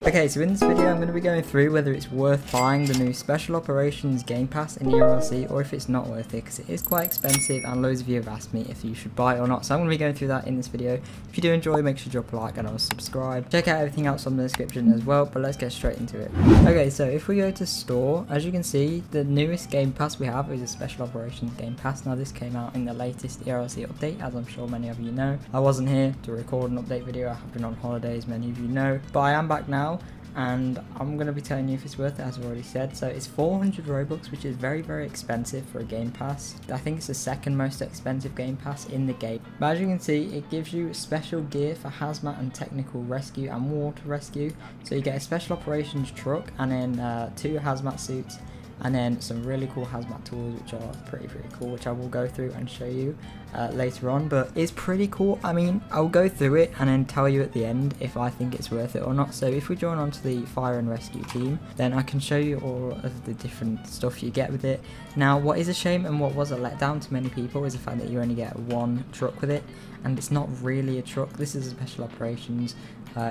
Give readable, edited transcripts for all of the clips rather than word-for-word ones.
Okay, so in this video I'm going to be going through whether it's worth buying the new Special Operations Game Pass in the Erlc or if it's not worth it, because it is quite expensive and loads of you have asked me if you should buy it or not. So I'm going to be going through that in this video. If you do enjoy, make sure to drop a like and also subscribe. Check out everything else on the description as well, but let's get straight into it. Okay, so if we go to store, as you can see, the newest Game Pass we have is a Special Operations Game Pass. Now this came out in the latest Erlc update, as I'm sure many of you know. I wasn't here to record an update video, I have been on holidays, many of you know, but I am back now. And I'm going to be telling you if it's worth it, as I've already said. So it's 400 Robux, which is very, very expensive for a Game Pass. I think it's the second most expensive Game Pass in the game. But as you can see, it gives you special gear for Hazmat and Technical Rescue and Water Rescue. So you get a Special Operations truck and then 2 Hazmat suits. And then some really cool hazmat tools, which are pretty cool, which I will go through and show you later on. But it's pretty cool. I mean, I'll go through it and then tell you at the end if I think it's worth it or not. So if we join onto the fire and rescue team, then I can show you all of the different stuff you get with it. Now, what is a shame and what was a letdown to many people is the fact that you only get one truck with it, and it's not really a truck. This is a special operations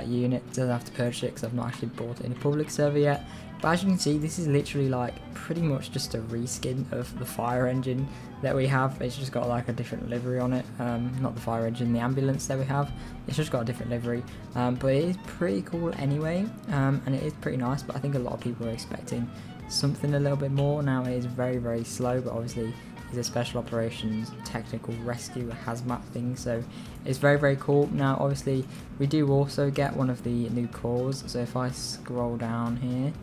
unit. Doesn't have to purchase it because I've not actually bought it in a public server yet. But as you can see, this is literally like pretty much just a reskin of the fire engine that we have. It's just got like a different livery on it. Not the fire engine, the ambulance that we have. It's just got a different livery. But it is pretty cool anyway, and it is pretty nice. But I think a lot of people are expecting something a little bit more. Now it is very, very slow, but obviously it's a special operations technical rescue hazmat thing, so it's very, very cool. Now obviously we do also get one of the new cores. So if I scroll down here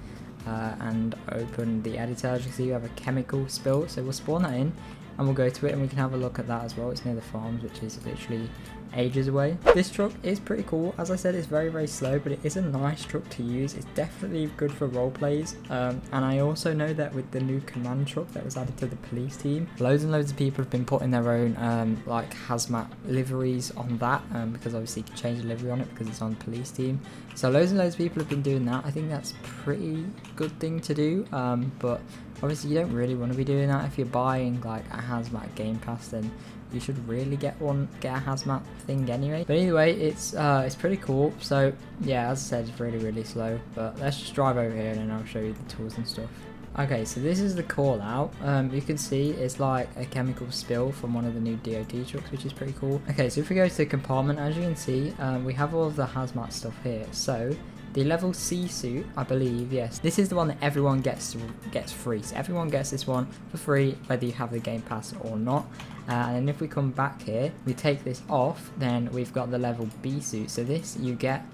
and open the editor, as you can see, you have a chemical spill, so we'll spawn that in and we'll go to it and we can have a look at that as well. It's near the farms, which is literally ages away. This truck is pretty cool. As I said, it's very, very slow, but it is a nice truck to use. It's definitely good for role plays, and I also know that with the new command truck that was added to the police team, loads and loads of people have been putting their own like hazmat liveries on that, because obviously you can change the livery on it because it's on the police team. So loads and loads of people have been doing that. I think that's a pretty good thing to do, but obviously you don't really want to be doing that. If you're buying like a hazmat game pass, then you should really get a hazmat thing anyway. But anyway, it's pretty cool. So yeah, as I said, it's really, really slow. But let's just drive over here and then I'll show you the tools and stuff. Okay, so this is the call out. You can see it's like a chemical spill from one of the new DOT trucks, which is pretty cool. Okay, so if we go to the compartment, as you can see, we have all of the hazmat stuff here. So the level C suit, I believe, yes, this is the one that everyone gets free. So everyone gets this one for free, whether you have the Game Pass or not. And then if we come back here, we take this off, then we've got the level B suit. So this you get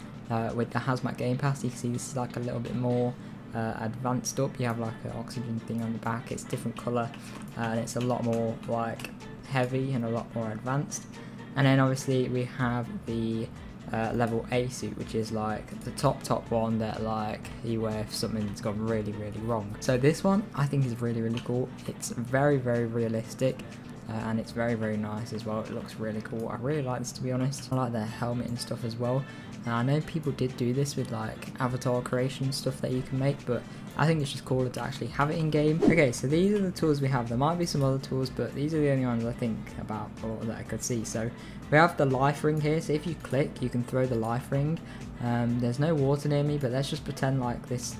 with the Hazmat Game Pass. You can see this is like a little bit more advanced up. You have like an oxygen thing on the back. It's different colour, and it's a lot more like heavy and a lot more advanced. And then obviously we have the level A suit, which is like the top one that like you wear if something's gone really, really wrong. So this one I think is really, really cool. It's very, very realistic, and it's very, very nice as well. It looks really cool. I really like this, to be honest. I like the helmet and stuff as well. I know people did do this with like avatar creation stuff that you can make, but I think it's just cooler to actually have it in game. Okay, so these are the tools we have. There might be some other tools, but these are the only ones I think about or that I could see. So we have the life ring here. So if you click, you can throw the life ring. There's no water near me, but let's just pretend like this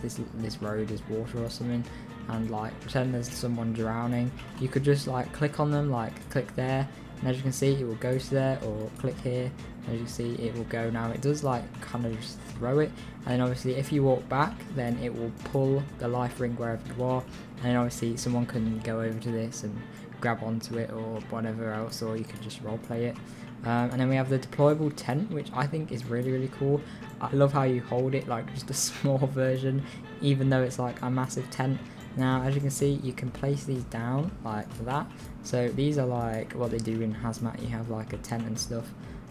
road is water or something, and like pretend there's someone drowning. You could just like click on them, like click there, and as you can see it will go to there, or click here, and as you see it will go. Now it does like kind of just throw it, and then obviously if you walk back, then it will pull the life ring wherever you are, and then obviously someone can go over to this and grab onto it or whatever else, or you can just roleplay it. And then we have the deployable tent, which I think is really, really cool. I love how you hold it like just a small version, even though it's like a massive tent. Now as you can see, you can place these down like that. So these are like what they do in hazmat. You have like a tent and stuff,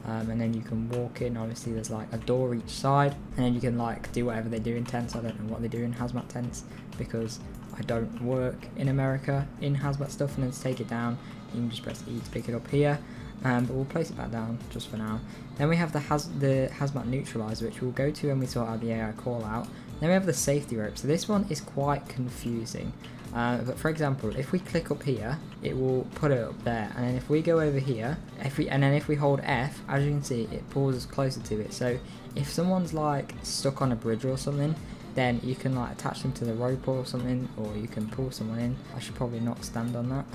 and then you can walk in. Obviously there's like a door each side, and then you can like do whatever they do in tents. I don't know what they do in hazmat tents because I don't work in America in hazmat stuff. And then to take it down, you can just press E to pick it up here. But we'll place it back down just for now. Then we have the Hazmat Neutralizer, which we'll go to when we sort out the AI call out. Then we have the safety rope. So this one is quite confusing. But for example, if we click up here, it will put it up there, and then if we go over here, if we hold F, as you can see, it pulls us closer to it. So if someone's like stuck on a bridge or something, then you can like attach them to the rope or something, or you can pull someone in. I should probably not stand on that.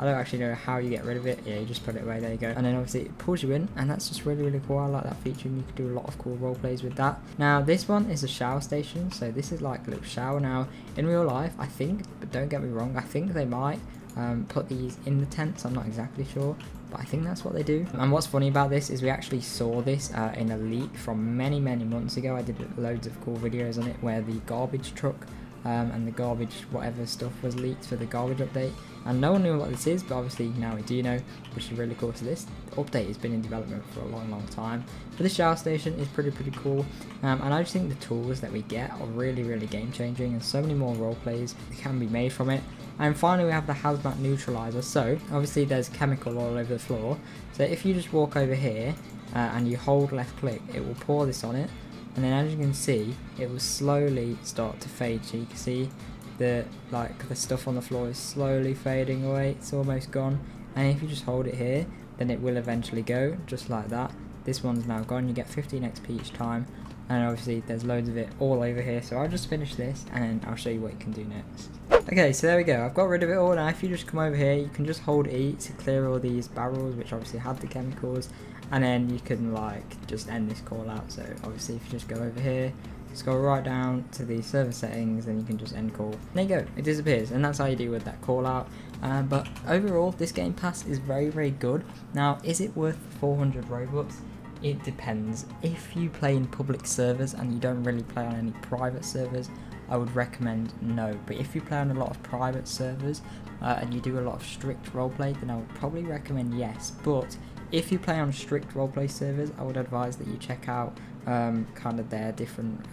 I don't actually know how you get rid of it. Yeah, you just put it away, there you go. And then obviously it pulls you in, and that's just really, really cool. I like that feature, and you can do a lot of cool role plays with that. Now this one is a shower station, so this is like a little shower. Now in real life, I think, but don't get me wrong, I think they might put these in the tents. I'm not exactly sure, but I think that's what they do. And what's funny about this is we actually saw this in a leak from many months ago. I did loads of cool videos on it where the garbage truck and the garbage whatever stuff was leaked for the garbage update, and no one knew what this is, but obviously now we do know, which is really cool. So this update has been in development for a long time, but this shower station is pretty cool, and I just think the tools that we get are really game changing, and so many more role plays can be made from it. And finally we have the Hazmat Neutralizer. So obviously there's chemical all over the floor, so if you just walk over here and you hold left click, it will pour this on it, and then as you can see, it will slowly start to fade. So you can see the stuff on the floor is slowly fading away. It's almost gone, and if you just hold it here, then it will eventually go, just like that. This one's now gone. You get 15 XP each time, and obviously there's loads of it all over here. So I'll just finish this and then I'll show you what you can do next. Okay, so there we go. I've got rid of it all. Now if you just come over here, you can just hold E to clear all these barrels, which obviously had the chemicals, and then you can like just end this call out. So obviously if you just go over here, scroll right down to the server settings, then you can just end call. There you go, it disappears, and that's how you deal with that call out. But overall, this Game Pass is very good. Now, is it worth 400 Robux? It depends. If you play in public servers and you don't really play on any private servers, I would recommend no. But if you play on a lot of private servers and you do a lot of strict roleplay, then I would probably recommend yes. But if you play on strict roleplay servers, I would advise that you check out kind of their different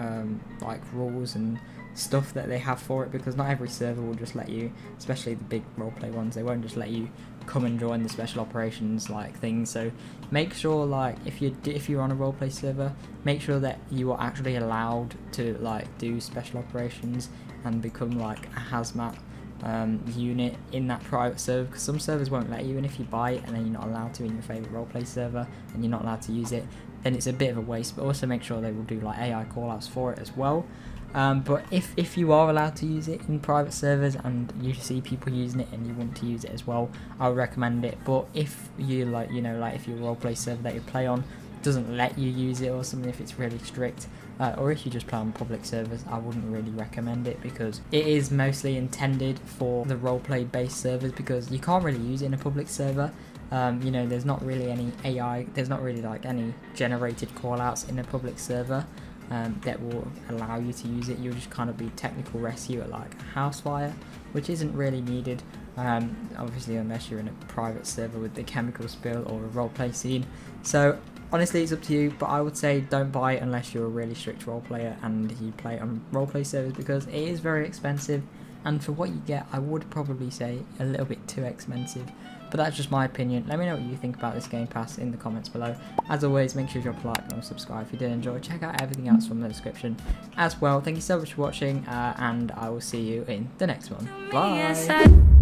like rules and stuff that they have for it, because not every server will just let you, especially the big roleplay ones, they won't just let you come and join the special operations like things. So make sure, like, if you're on a roleplay server, make sure that you are actually allowed to like do special operations and become like a hazmat unit in that private server, because some servers won't let you, and if you buy it and then you're not allowed to in your favorite roleplay server and you're not allowed to use it, then it's a bit of a waste. But also make sure they will do like AI callouts for it as well. But if you are allowed to use it in private servers and you see people using it and you want to use it as well, I would recommend it. But if you like, you know, like if your roleplay server that you play on doesn't let you use it or something, if it's really strict, or if you just play on public servers, I wouldn't really recommend it, because it is mostly intended for the roleplay based servers, because you can't really use it in a public server. You know, there's not really any AI, there's not really like any generated callouts in a public server that will allow you to use it. You'll just kind of be technical rescue at like a house fire, which isn't really needed, obviously, unless you're in a private server with the chemical spill or a roleplay scene. So honestly, it's up to you, but I would say don't buy it unless you're a really strict role player and you play on roleplay servers, because it is very expensive, and for what you get, I would probably say a little bit too expensive. But that's just my opinion. Let me know what you think about this Game Pass in the comments below. As always, make sure you drop a like and subscribe if you did enjoy. Check out everything else from the description as well. Thank you so much for watching, and I will see you in the next one. Bye!